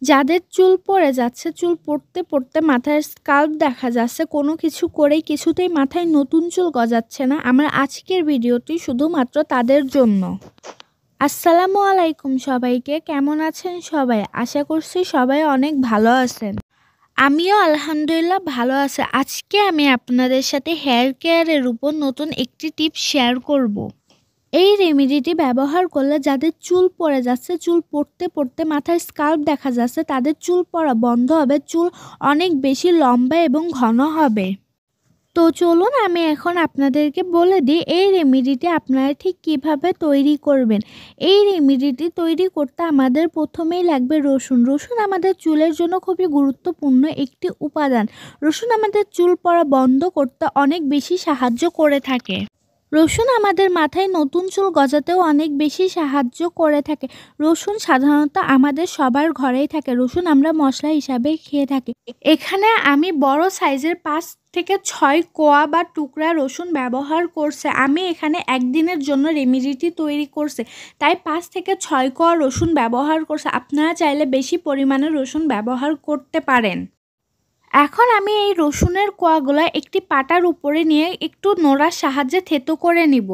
যাদের চুল পড়ে যাচ্ছে, চুল পড়তে, পড়তে মাথার স্কাল্প দেখা যাচ্ছে, কোনো কিছু করেই কিছুতেই মাথায় নতুন চুল গজাচ্ছে না, আমার আজকের ভিডিওটি শুধুমাত্র তাদের জন্য। আসসালামু আলাইকুম সবাইকে, কেমন আছেন সবাই? আশা করছি সবাই অনেক ভালো আছেন। আমিও আলহামদুলিল্লাহ ভালো আছি। আজকে আমি আপনাদের সাথে হেয়ার কেয়ারের উপর নতুন একটি টিপস শেয়ার করব। এই রেমেডিটি ব্যবহার করলে যাদের চুল পড়ে যাচ্ছে, চুল পড়তে পড়তে মাথার স্কাল্প দেখা যাচ্ছে, তাদের চুল পড়া বন্ধ হবে, চুল অনেক বেশি লম্বা এবং ঘন হবে। তো চলুন আমি এখন আপনাদেরকে বলে দিই এই রেমেডিটি আপনারা ঠিক কিভাবে তৈরি করবেন। এই রেমেডিটি তৈরি করতে আমাদের প্রথমেই লাগবে রসুন। রসুন আমাদের চুলের জন্য খুবই গুরুত্বপূর্ণ একটি উপাদান। রসুন আমাদের চুল পড়া বন্ধ করতে অনেক বেশি সাহায্য করে থাকে। রসুন আমাদের মাথায় নতুন চুল গজাতেও অনেক বেশি সাহায্য করে থাকে। রসুন সাধারণত আমাদের সবার ঘরেই থাকে। রসুন আমরা মশলা হিসাবে খেয়ে থাকি। এখানে আমি বড় সাইজের 5 থেকে 6 কোয়া বা টুকরা রসুন ব্যবহার করছে। আমি এখানে একদিনের জন্য রেমেডিটি তৈরি করছি, তাই 5 থেকে 6 কোয়া রসুন ব্যবহার করছে। আপনারা চাইলে বেশি পরিমাণে রসুন ব্যবহার করতে পারেন। এখন আমি এই রসুনের কোয়াগুলো একটি পাটার উপরে নিয়ে একটু নোড়ার সাহায্যে থেতো করে নিব।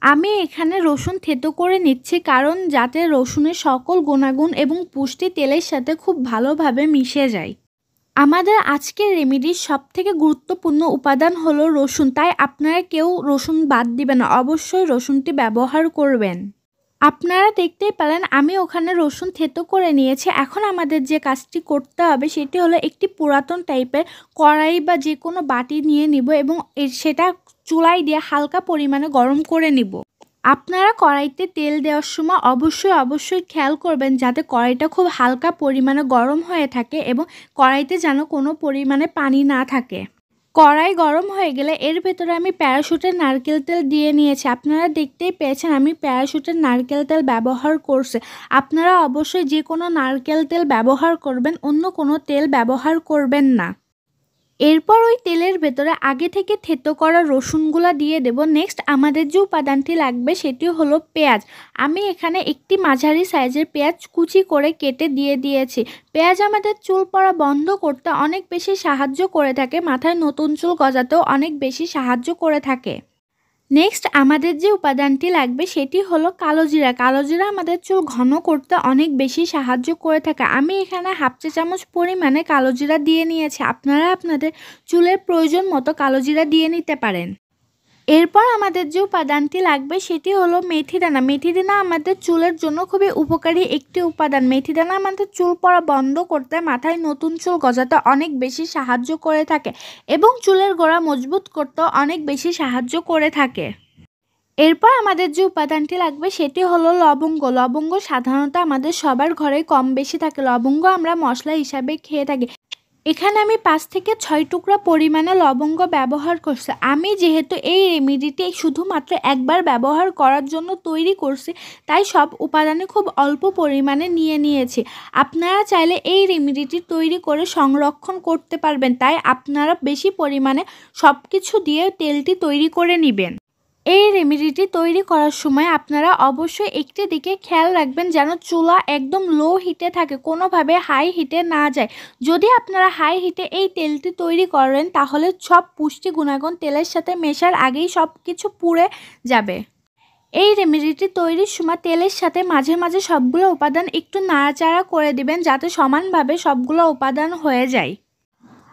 আমি এখানে রসুন থেতো করে নিচ্ছি কারণ যাতে রসুনের সকল গুণাগুণ এবং পুষ্টি তেলের সাথে খুব ভালোভাবে মিশে যায়। আমাদের আজকের রেমেডির সবথেকে গুরুত্বপূর্ণ উপাদান হলো রসুন, তাই আপনারা কেউ রসুন বাদ দিবেন না, অবশ্যই রসুনটি ব্যবহার করবেন। আপনারা দেখতেই পেলেন আমি ওখানে রসুন থেতো করে নিয়েছি। এখন আমাদের যে কাজটি করতে হবে সেটি হলো একটি পুরাতন টাইপের কড়াই বা যে কোনো বাটি নিয়ে নিব এবং সেটা চুলায় দিয়ে হালকা পরিমাণে গরম করে নিব। আপনারা কড়াইতে তেল দেওয়ার সময় অবশ্যই খেয়াল করবেন যাতে কড়াইটা খুব হালকা পরিমাণে গরম হয়ে থাকে এবং কড়াইতে যেন কোনো পরিমাণে পানি না থাকে। কড়াই গরম হয়ে গেলে এর ভেতরে আমি প্যারাশুটের নারকেল তেল দিয়ে নিয়েছি। আপনারা দেখতেই পেয়েছেন আমি প্যারাশুটের নারকেল তেল ব্যবহার করছি। আপনারা অবশ্যই যে কোনো নারকেল তেল ব্যবহার করবেন, অন্য কোনো তেল ব্যবহার করবেন না। এরপর ওই তেলের ভেতরে আগে থেকে থেতো করা রসুনগুলা দিয়ে দেব। নেক্সট আমাদের যে উপাদানটি লাগবে সেটি হলো পেঁয়াজ। আমি এখানে একটি মাঝারি সাইজের পেঁয়াজ কুচি করে কেটে দিয়ে দিয়েছি। পেঁয়াজ আমাদের চুল পড়া বন্ধ করতে অনেক বেশি সাহায্য করে থাকে, মাথায় নতুন চুল গজাতেও অনেক বেশি সাহায্য করে থাকে। নেক্সট আমাদের যে উপাদানটি লাগবে সেটি হলো কালো জিরা। কালো জিরা আমাদের চুল ঘন করতে অনেক বেশি সাহায্য করে থাকে। আমি এখানে হাফ চা চামচ পরিমাণে কালো জিরা দিয়ে নিয়েছি। আপনারা আপনাদের চুলের প্রয়োজন মতো কালো জিরা দিয়ে নিতে পারেন। এরপর আমাদের যে উপাদানটি লাগবে সেটি হলো মেথিদানা। মেথিদানা আমাদের চুলের জন্য খুবই উপকারী একটি উপাদান। মেথিদানা আমাদের চুল পড়া বন্ধ করতে, মাথায় নতুন চুল গজাতে অনেক বেশি সাহায্য করে থাকে এবং চুলের গোড়া মজবুত করতেও অনেক বেশি সাহায্য করে থাকে। এরপর আমাদের যে উপাদানটি লাগবে সেটি হলো লবঙ্গ। লবঙ্গ সাধারণত আমাদের সবার ঘরে কম বেশি থাকে। লবঙ্গ আমরা মশলা হিসাবে খেয়ে থাকি। এখানে আমি 5 থেকে 6 টুকরা পরিমাণে লবঙ্গ ব্যবহার করছি। আমি যেহেতু এই রেমেডিটি শুধুমাত্র একবার ব্যবহার করার জন্য তৈরি করছি, তাই সব উপাদানে খুব অল্প পরিমাণে নিয়ে নিয়েছি। আপনারা চাইলে এই রেমেডিটি তৈরি করে সংরক্ষণ করতে পারবেন, তাই আপনারা বেশি পরিমাণে সব কিছু দিয়ে তেলটি তৈরি করে নেবেন। এই রেমেডিটি তৈরি করার সময় আপনারা অবশ্যই একটি দিকে খেয়াল রাখবেন যেন চুলা একদম লো হিটে থাকে, কোনোভাবে হাই হিটে না যায়। যদি আপনারা হাই হিটে এই তেলটি তৈরি করেন তাহলে সব পুষ্টি গুণাগুণ তেলের সাথে মেশার আগেই সব কিছু পুড়ে যাবে। এই রেমেডিটি তৈরির সময় তেলের সাথে মাঝে মাঝে সবগুলো উপাদান একটু নাড়াচাড়া করে দিবেন যাতে সমানভাবে সবগুলো উপাদান হয়ে যায়।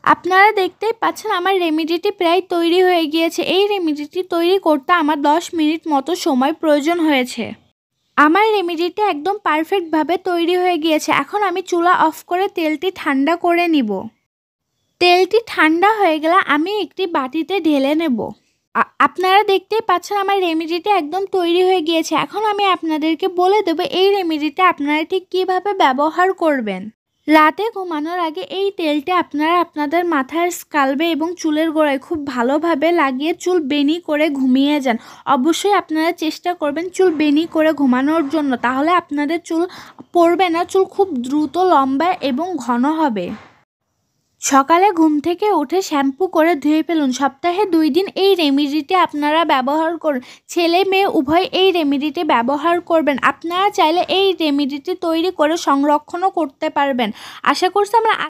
আপনারা দেখতেই পাচ্ছেন আমার রেমেডিটি প্রায় তৈরি হয়ে গিয়েছে। এই রেমেডিটি তৈরি করতে আমার 10 মিনিট মতো সময় প্রয়োজন হয়েছে। আমার রেমেডিটি একদম পারফেক্টভাবে তৈরি হয়ে গিয়েছে। এখন আমি চুলা অফ করে তেলটি ঠান্ডা করে নিব। তেলটি ঠান্ডা হয়ে গেলে আমি একটি বাটিতে ঢেলে নেব। আপনারা দেখতেই পাচ্ছেন আমার রেমেডিটি একদম তৈরি হয়ে গিয়েছে। এখন আমি আপনাদেরকে বলে দেবো এই রেমেডিটা আপনারা ঠিক কীভাবে ব্যবহার করবেন। রাতে ঘুমানোর আগে এই তেলটি আপনারা আপনাদের মাথার স্কাল্পে এবং চুলের গোড়ায় খুব ভালোভাবে লাগিয়ে চুল বেনি করে ঘুমিয়ে যান। অবশ্যই আপনারা চেষ্টা করবেন চুল বেনি করে ঘুমানোর জন্য, তাহলে আপনাদের চুল পড়বে না, চুল খুব দ্রুত লম্বা এবং ঘন হবে। সকালে ঘুম থেকে উঠে শ্যাম্পু করে ধুয়ে ফেলুন। সপ্তাহে 2 দিন এই রেমেডিটি আপনারা ব্যবহার করুন। ছেলে মেয়ে উভয় এই রেমেডিটি ব্যবহার করবেন। আপনারা চাইলে এই রেমেডিটি তৈরি করে সংরক্ষণও করতে পারবেন। আশা করছি আমরা